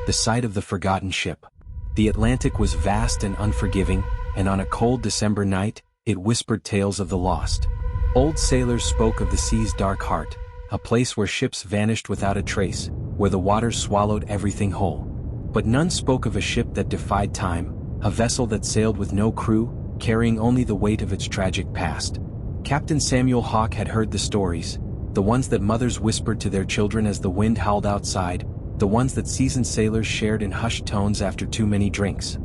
the site of the forgotten ship. The Atlantic was vast and unforgiving, and on a cold December night, it whispered tales of the lost. Old sailors spoke of the sea's dark heart, a place where ships vanished without a trace, where the waters swallowed everything whole. But none spoke of a ship that defied time, a vessel that sailed with no crew, carrying only the weight of its tragic past. Captain Samuel Hawke had heard the stories, the ones that mothers whispered to their children as the wind howled outside, the ones that seasoned sailors shared in hushed tones after too many drinks.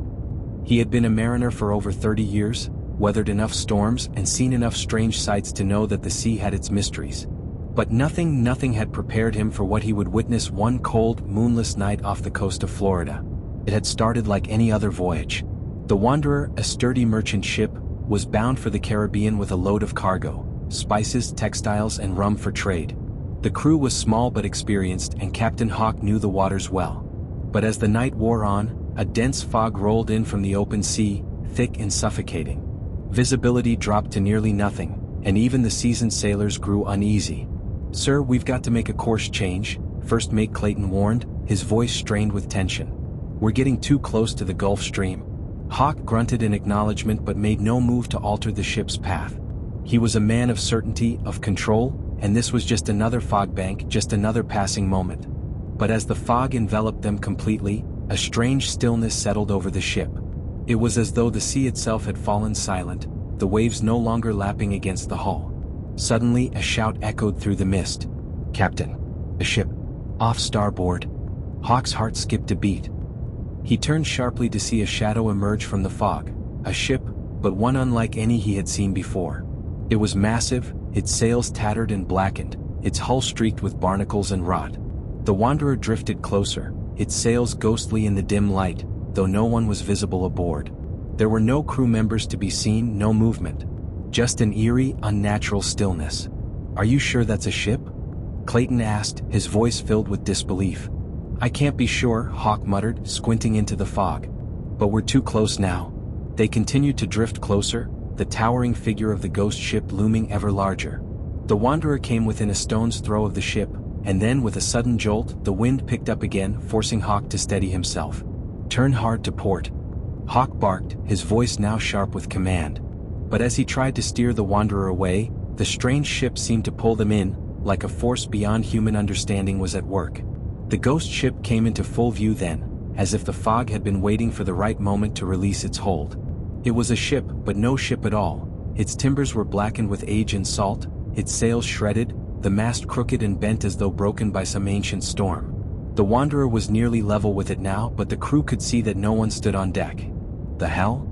He had been a mariner for over 30 years, weathered enough storms and seen enough strange sights to know that the sea had its mysteries. But nothing had prepared him for what he would witness one cold, moonless night off the coast of Florida. It had started like any other voyage. The Wanderer, a sturdy merchant ship, was bound for the Caribbean with a load of cargo, spices, textiles, and rum for trade. The crew was small but experienced, and Captain Hawke knew the waters well. But as the night wore on, a dense fog rolled in from the open sea, thick and suffocating. Visibility dropped to nearly nothing, and even the seasoned sailors grew uneasy. "Sir, we've got to make a course change," First Mate Clayton warned, his voice strained with tension. "We're getting too close to the Gulf Stream." Hawke grunted in acknowledgement but made no move to alter the ship's path. He was a man of certainty, of control, and this was just another fog bank, just another passing moment. But as the fog enveloped them completely, a strange stillness settled over the ship. It was as though the sea itself had fallen silent, the waves no longer lapping against the hull. Suddenly a shout echoed through the mist. "Captain! The ship! Off starboard!" Hawke's heart skipped a beat. He turned sharply to see a shadow emerge from the fog, a ship, but one unlike any he had seen before. It was massive, its sails tattered and blackened, its hull streaked with barnacles and rot. The Wanderer drifted closer, its sails ghostly in the dim light, though no one was visible aboard. There were no crew members to be seen, no movement. Just an eerie, unnatural stillness. "Are you sure that's a ship?" Clayton asked, his voice filled with disbelief. "I can't be sure," Hawke muttered, squinting into the fog. "But we're too close now." They continued to drift closer, the towering figure of the ghost ship looming ever larger. The Wanderer came within a stone's throw of the ship, and then with a sudden jolt, the wind picked up again, forcing Hawke to steady himself. "Turn hard to port." Hawke barked, his voice now sharp with command. But as he tried to steer the Wanderer away, the strange ship seemed to pull them in, like a force beyond human understanding was at work. The ghost ship came into full view then, as if the fog had been waiting for the right moment to release its hold. It was a ship, but no ship at all. Its timbers were blackened with age and salt, its sails shredded, the mast crooked and bent as though broken by some ancient storm. The Wanderer was nearly level with it now, but the crew could see that no one stood on deck. "The hell?"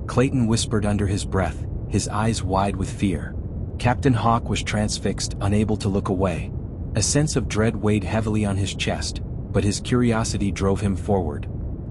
Clayton whispered under his breath, his eyes wide with fear. Captain Hawke was transfixed, unable to look away. A sense of dread weighed heavily on his chest, but his curiosity drove him forward.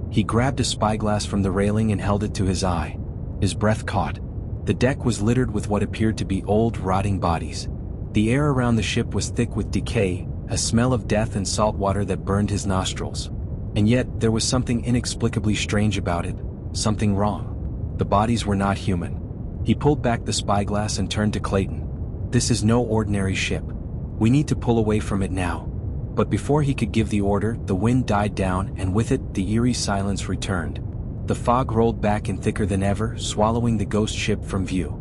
He grabbed a spyglass from the railing and held it to his eye. His breath caught. The deck was littered with what appeared to be old, rotting bodies. The air around the ship was thick with decay, a smell of death and salt water that burned his nostrils. And yet, there was something inexplicably strange about it, something wrong. The bodies were not human. He pulled back the spyglass and turned to Clayton. "This is no ordinary ship. We need to pull away from it now." But before he could give the order, the wind died down, and with it, the eerie silence returned. The fog rolled back in thicker than ever, swallowing the ghost ship from view.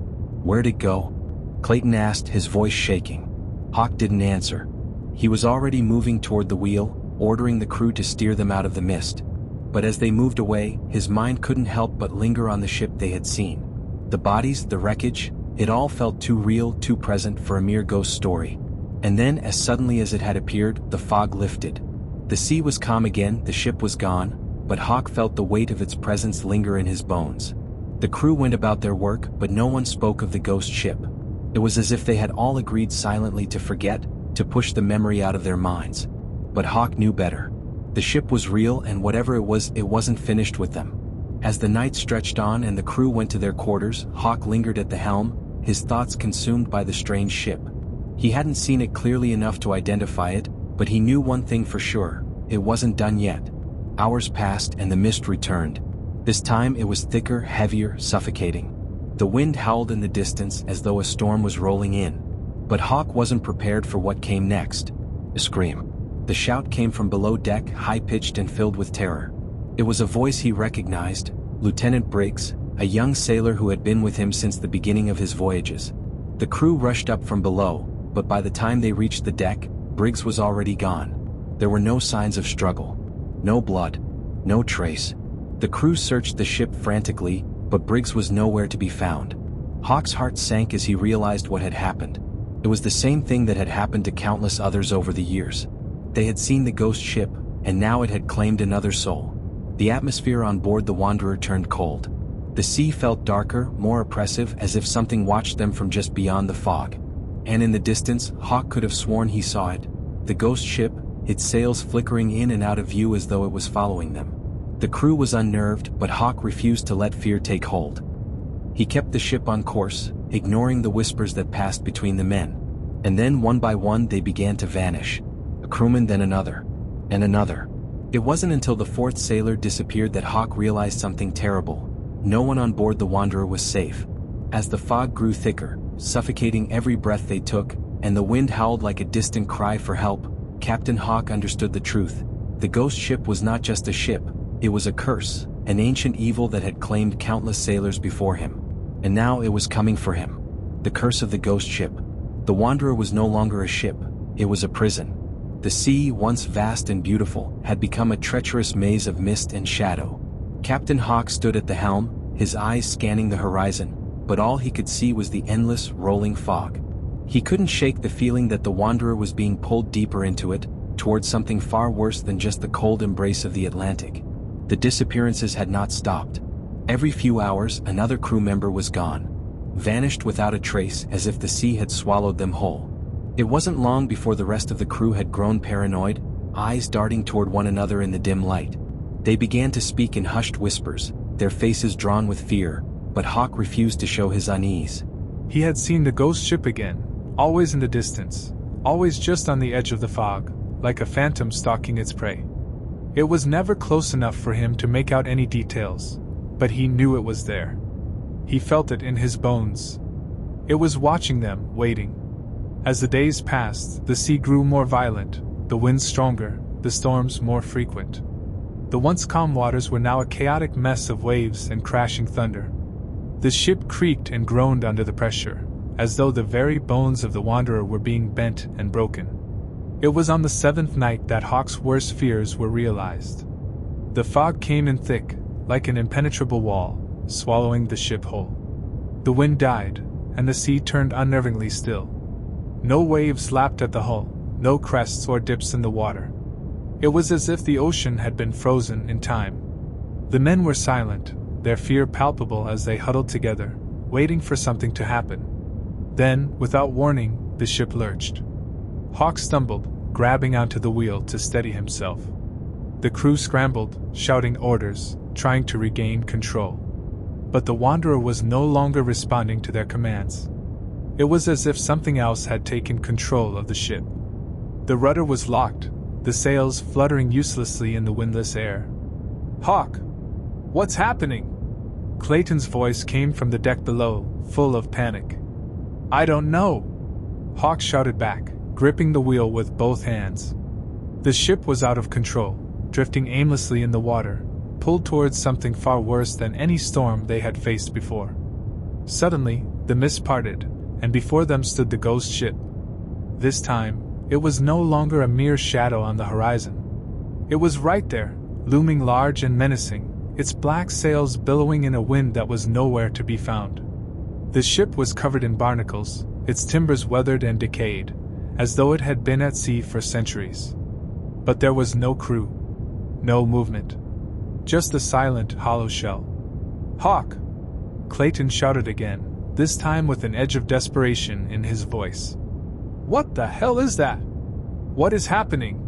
"Where'd it go?" Clayton asked, his voice shaking. Hawke didn't answer. He was already moving toward the wheel, ordering the crew to steer them out of the mist. But as they moved away, his mind couldn't help but linger on the ship they had seen. The bodies, the wreckage, it all felt too real, too present for a mere ghost story. And then, as suddenly as it had appeared, the fog lifted. The sea was calm again, the ship was gone, but Hawke felt the weight of its presence linger in his bones. The crew went about their work, but no one spoke of the ghost ship. It was as if they had all agreed silently to forget, to push the memory out of their minds. But Hawke knew better. The ship was real, and whatever it wasn't finished with them. As the night stretched on and the crew went to their quarters, Hawke lingered at the helm, his thoughts consumed by the strange ship. He hadn't seen it clearly enough to identify it, but he knew one thing for sure: it wasn't done yet. Hours passed and the mist returned. This time it was thicker, heavier, suffocating. The wind howled in the distance as though a storm was rolling in. But Hawke wasn't prepared for what came next. A scream. The shout came from below deck, high-pitched and filled with terror. It was a voice he recognized, Lieutenant Briggs, a young sailor who had been with him since the beginning of his voyages. The crew rushed up from below, but by the time they reached the deck, Briggs was already gone. There were no signs of struggle. No blood. No trace. The crew searched the ship frantically, but Briggs was nowhere to be found. Hawk's heart sank as he realized what had happened. It was the same thing that had happened to countless others over the years. They had seen the ghost ship, and now it had claimed another soul. The atmosphere on board the Wanderer turned cold. The sea felt darker, more oppressive, as if something watched them from just beyond the fog. And in the distance, Hawk could have sworn he saw it. The ghost ship, its sails flickering in and out of view as though it was following them. The crew was unnerved, but Hawk refused to let fear take hold. He kept the ship on course, ignoring the whispers that passed between the men. And then one by one they began to vanish. A crewman, then another. And another. It wasn't until the fourth sailor disappeared that Hawk realized something terrible. No one on board the Wanderer was safe. As the fog grew thicker, suffocating every breath they took, and the wind howled like a distant cry for help, Captain Hawk understood the truth. The ghost ship was not just a ship, it was a curse, an ancient evil that had claimed countless sailors before him. And now it was coming for him. The curse of the ghost ship. The Wanderer was no longer a ship, it was a prison. The sea, once vast and beautiful, had become a treacherous maze of mist and shadow. Captain Hawk stood at the helm, his eyes scanning the horizon, but all he could see was the endless, rolling fog. He couldn't shake the feeling that the Wanderer was being pulled deeper into it, towards something far worse than just the cold embrace of the Atlantic. The disappearances had not stopped. Every few hours, another crew member was gone. Vanished without a trace, as if the sea had swallowed them whole. It wasn't long before the rest of the crew had grown paranoid, eyes darting toward one another in the dim light. They began to speak in hushed whispers, their faces drawn with fear, but Hawk refused to show his unease. He had seen the ghost ship again, always in the distance, always just on the edge of the fog, like a phantom stalking its prey. It was never close enough for him to make out any details, but he knew it was there. He felt it in his bones. It was watching them, waiting. As the days passed, the sea grew more violent, the winds stronger, the storms more frequent. The once calm waters were now a chaotic mess of waves and crashing thunder. The ship creaked and groaned under the pressure, as though the very bones of the Wanderer were being bent and broken. It was on the seventh night that Hawk's worst fears were realized. The fog came in thick, like an impenetrable wall, swallowing the ship whole. The wind died, and the sea turned unnervingly still. No waves lapped at the hull, no crests or dips in the water. It was as if the ocean had been frozen in time. The men were silent, their fear palpable as they huddled together, waiting for something to happen. Then, without warning, the ship lurched. Hawk stumbled, grabbing onto the wheel to steady himself. The crew scrambled, shouting orders, trying to regain control. But the Wanderer was no longer responding to their commands. It was as if something else had taken control of the ship. The rudder was locked, the sails fluttering uselessly in the windless air. "Hawk! What's happening?" Clayton's voice came from the deck below, full of panic. "I don't know," Hawk shouted back, gripping the wheel with both hands. The ship was out of control, drifting aimlessly in the water, pulled towards something far worse than any storm they had faced before. Suddenly, the mist parted, and before them stood the ghost ship. This time, it was no longer a mere shadow on the horizon. It was right there, looming large and menacing, its black sails billowing in a wind that was nowhere to be found. The ship was covered in barnacles, its timbers weathered and decayed, as though it had been at sea for centuries. But there was no crew, no movement, just a silent, hollow shell. "Hawk!" Clayton shouted again, this time with an edge of desperation in his voice. "What the hell is that? What is happening?"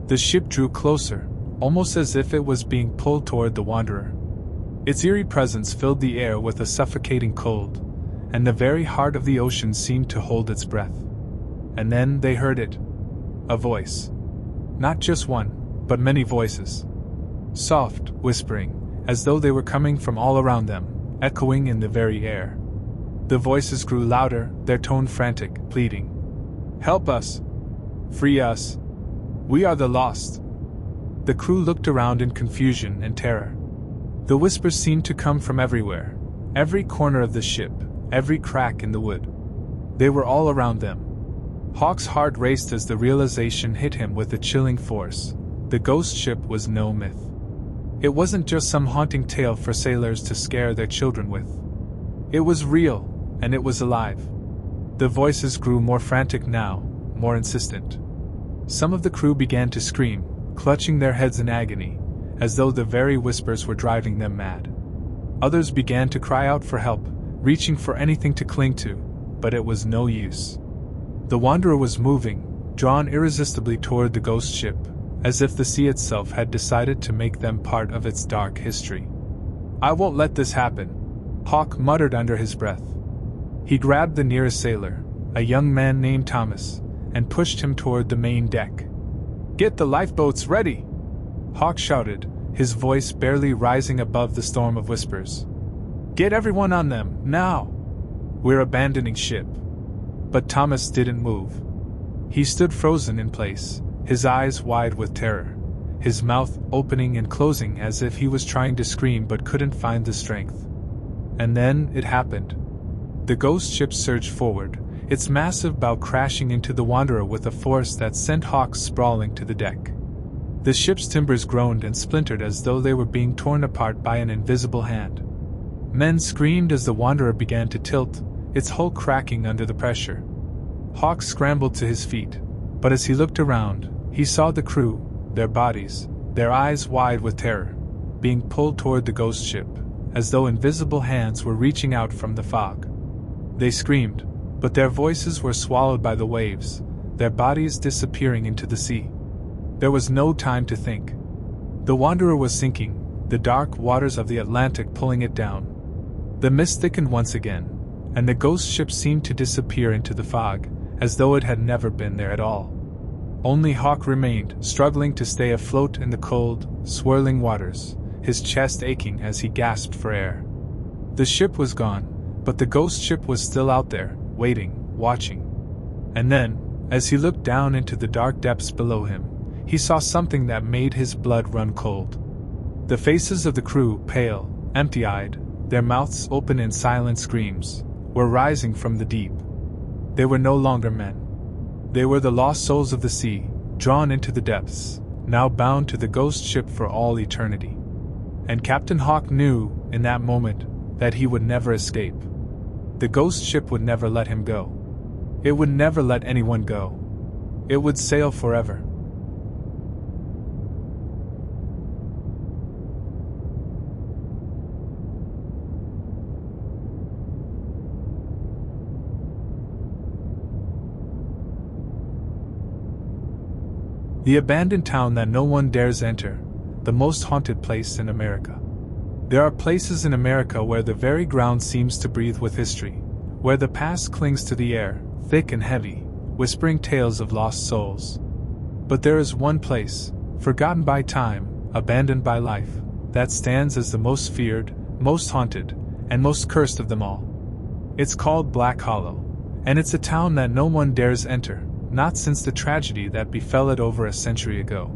The ship drew closer, almost as if it was being pulled toward the Wanderer. Its eerie presence filled the air with a suffocating cold, and the very heart of the ocean seemed to hold its breath. And then they heard it. A voice. Not just one, but many voices. Soft, whispering, as though they were coming from all around them, echoing in the very air. The voices grew louder, their tone frantic, pleading. "Help us! Free us! "We are the lost." The crew looked around in confusion and terror. The whispers seemed to come from everywhere, every corner of the ship, every crack in the wood. They were all around them. Hawk's heart raced as the realization hit him with a chilling force. The ghost ship was no myth. It wasn't just some haunting tale for sailors to scare their children with. It was real, and it was alive. The voices grew more frantic now, more insistent. Some of the crew began to scream, clutching their heads in agony, as though the very whispers were driving them mad. Others began to cry out for help, reaching for anything to cling to, but it was no use. The Wanderer was moving, drawn irresistibly toward the ghost ship, as if the sea itself had decided to make them part of its dark history. "I won't let this happen," Hawk muttered under his breath. He grabbed the nearest sailor, a young man named Thomas, and pushed him toward the main deck. "Get the lifeboats ready!" Hawk shouted, his voice barely rising above the storm of whispers. "Get everyone on them, now! We're abandoning ship." But Thomas didn't move. He stood frozen in place, his eyes wide with terror, his mouth opening and closing as if he was trying to scream but couldn't find the strength. And then it happened. The ghost ship surged forward, its massive bow crashing into the Wanderer with a force that sent Hawk sprawling to the deck. The ship's timbers groaned and splintered as though they were being torn apart by an invisible hand. Men screamed as the Wanderer began to tilt, its hull cracking under the pressure. Hawk scrambled to his feet, but as he looked around, he saw the crew, their bodies, their eyes wide with terror, being pulled toward the ghost ship, as though invisible hands were reaching out from the fog. They screamed, but their voices were swallowed by the waves, their bodies disappearing into the sea. There was no time to think. The Wanderer was sinking, the dark waters of the Atlantic pulling it down. The mist thickened once again, and the ghost ship seemed to disappear into the fog, as though it had never been there at all. Only Hawk remained, struggling to stay afloat in the cold, swirling waters, his chest aching as he gasped for air. The ship was gone, but the ghost ship was still out there, waiting, watching. And then, as he looked down into the dark depths below him, he saw something that made his blood run cold. The faces of the crew, pale, empty-eyed, their mouths open in silent screams, were rising from the deep. They were no longer men. They were the lost souls of the sea, drawn into the depths, now bound to the ghost ship for all eternity. And Captain Hawk knew, in that moment, that he would never escape. The ghost ship would never let him go. It would never let anyone go. It would sail forever. The abandoned town that no one dares enter, the most haunted place in America. There are places in America where the very ground seems to breathe with history, where the past clings to the air, thick and heavy, whispering tales of lost souls. But there is one place, forgotten by time, abandoned by life, that stands as the most feared, most haunted, and most cursed of them all. It's called Black Hollow, and it's a town that no one dares enter, not since the tragedy that befell it over a century ago.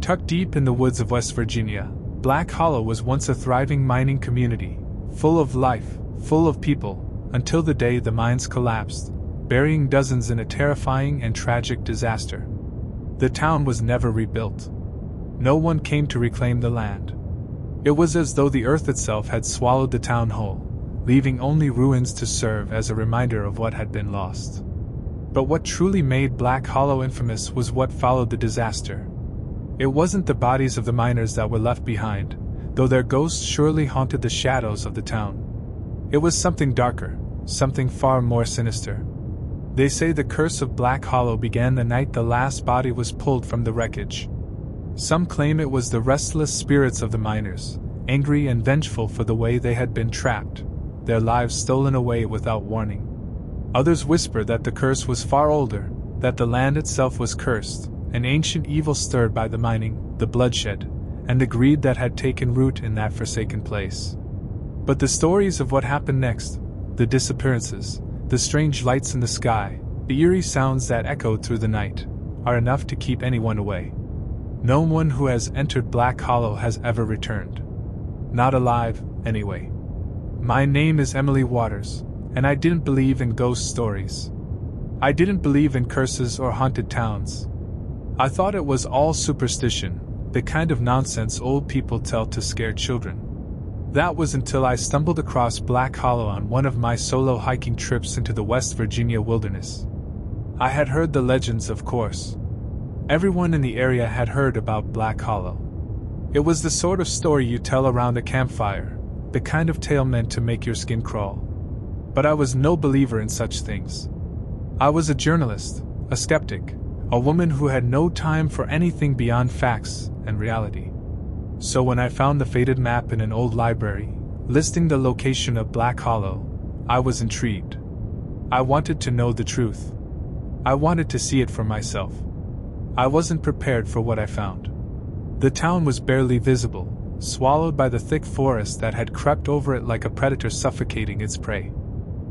Tucked deep in the woods of West Virginia, Black Hollow was once a thriving mining community, full of life, full of people, until the day the mines collapsed, burying dozens in a terrifying and tragic disaster. The town was never rebuilt. No one came to reclaim the land. It was as though the earth itself had swallowed the town whole, leaving only ruins to serve as a reminder of what had been lost. But what truly made Black Hollow infamous was what followed the disaster. It wasn't the bodies of the miners that were left behind, though their ghosts surely haunted the shadows of the town. It was something darker, something far more sinister. They say the curse of Black Hollow began the night the last body was pulled from the wreckage. Some claim it was the restless spirits of the miners, angry and vengeful for the way they had been trapped, their lives stolen away without warning. Others whisper that the curse was far older, that the land itself was cursed, an ancient evil stirred by the mining, the bloodshed, and the greed that had taken root in that forsaken place. But the stories of what happened next, the disappearances, the strange lights in the sky, the eerie sounds that echoed through the night, are enough to keep anyone away. No one who has entered Black Hollow has ever returned. Not alive, anyway. My name is Emily Waters, and I didn't believe in ghost stories. I didn't believe in curses or haunted towns. I thought it was all superstition, the kind of nonsense old people tell to scare children. That was until I stumbled across Black Hollow on one of my solo hiking trips into the West Virginia wilderness. I had heard the legends, of course. Everyone in the area had heard about Black Hollow. It was the sort of story you tell around a campfire, the kind of tale meant to make your skin crawl. But I was no believer in such things. I was a journalist, a skeptic, a woman who had no time for anything beyond facts and reality. So when I found the faded map in an old library, listing the location of Black Hollow, I was intrigued. I wanted to know the truth. I wanted to see it for myself. I wasn't prepared for what I found. The town was barely visible, swallowed by the thick forest that had crept over it like a predator suffocating its prey.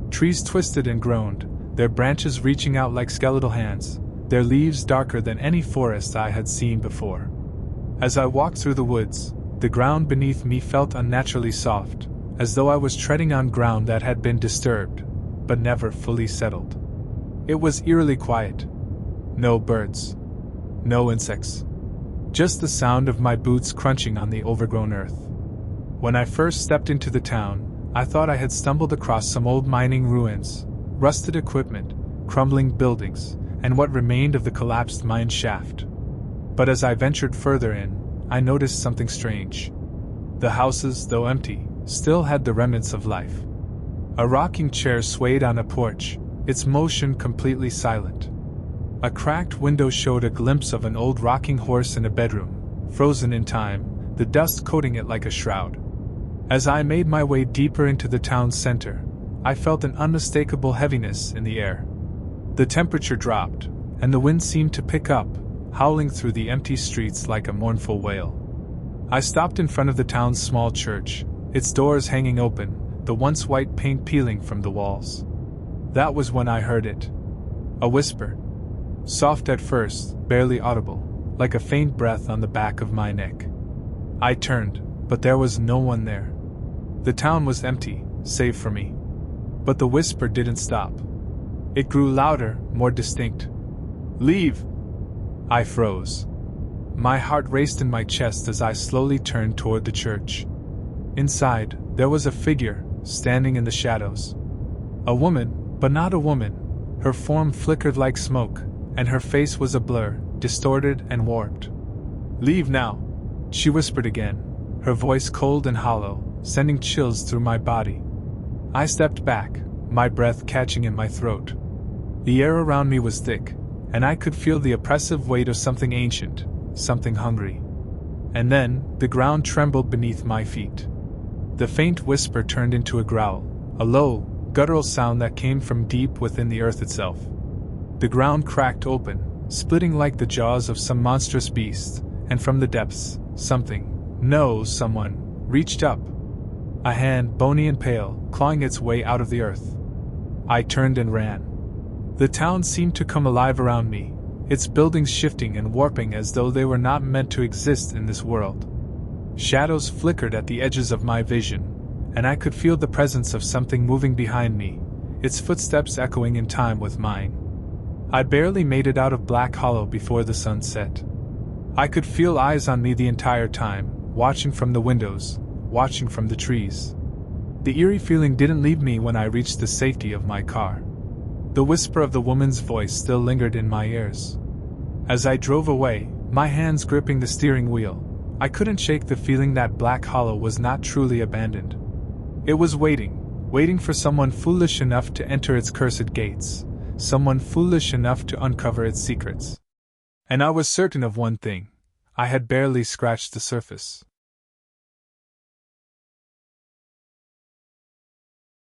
Trees twisted and groaned, their branches reaching out like skeletal hands, their leaves darker than any forest I had seen before. As I walked through the woods, the ground beneath me felt unnaturally soft, as though I was treading on ground that had been disturbed, but never fully settled. It was eerily quiet. No birds. No insects. Just the sound of my boots crunching on the overgrown earth. When I first stepped into the town, I thought I had stumbled across some old mining ruins, rusted equipment, crumbling buildings, and what remained of the collapsed mine shaft. But as I ventured further in, I noticed something strange. The houses, though empty, still had the remnants of life. A rocking chair swayed on a porch, its motion completely silent. A cracked window showed a glimpse of an old rocking horse in a bedroom, frozen in time, the dust coating it like a shroud. As I made my way deeper into the town's center, I felt an unmistakable heaviness in the air. The temperature dropped, and the wind seemed to pick up, howling through the empty streets like a mournful wail. I stopped in front of the town's small church, its doors hanging open, the once white paint peeling from the walls. That was when I heard it. A whisper. Soft at first, barely audible, like a faint breath on the back of my neck. I turned, but there was no one there. The town was empty, save for me. But the whisper didn't stop. It grew louder, more distinct. Leave! I froze. My heart raced in my chest as I slowly turned toward the church. Inside, there was a figure, standing in the shadows. A woman, but not a woman. Her form flickered like smoke, and her face was a blur, distorted and warped. Leave now, she whispered again, her voice cold and hollow, sending chills through my body. I stepped back, my breath catching in my throat. The air around me was thick, and I could feel the oppressive weight of something ancient, something hungry. And then, the ground trembled beneath my feet. The faint whisper turned into a growl, a low, guttural sound that came from deep within the earth itself. The ground cracked open, splitting like the jaws of some monstrous beast, and from the depths, someone, reached up. A hand, bony and pale, clawing its way out of the earth. I turned and ran. The town seemed to come alive around me, its buildings shifting and warping as though they were not meant to exist in this world. Shadows flickered at the edges of my vision, and I could feel the presence of something moving behind me, its footsteps echoing in time with mine. I barely made it out of Black Hollow before the sun set. I could feel eyes on me the entire time, watching from the windows, watching from the trees. The eerie feeling didn't leave me when I reached the safety of my car. The whisper of the woman's voice still lingered in my ears. As I drove away, my hands gripping the steering wheel, I couldn't shake the feeling that Black Hollow was not truly abandoned. It was waiting for someone foolish enough to enter its cursed gates, someone foolish enough to uncover its secrets. And I was certain of one thing: I had barely scratched the surface.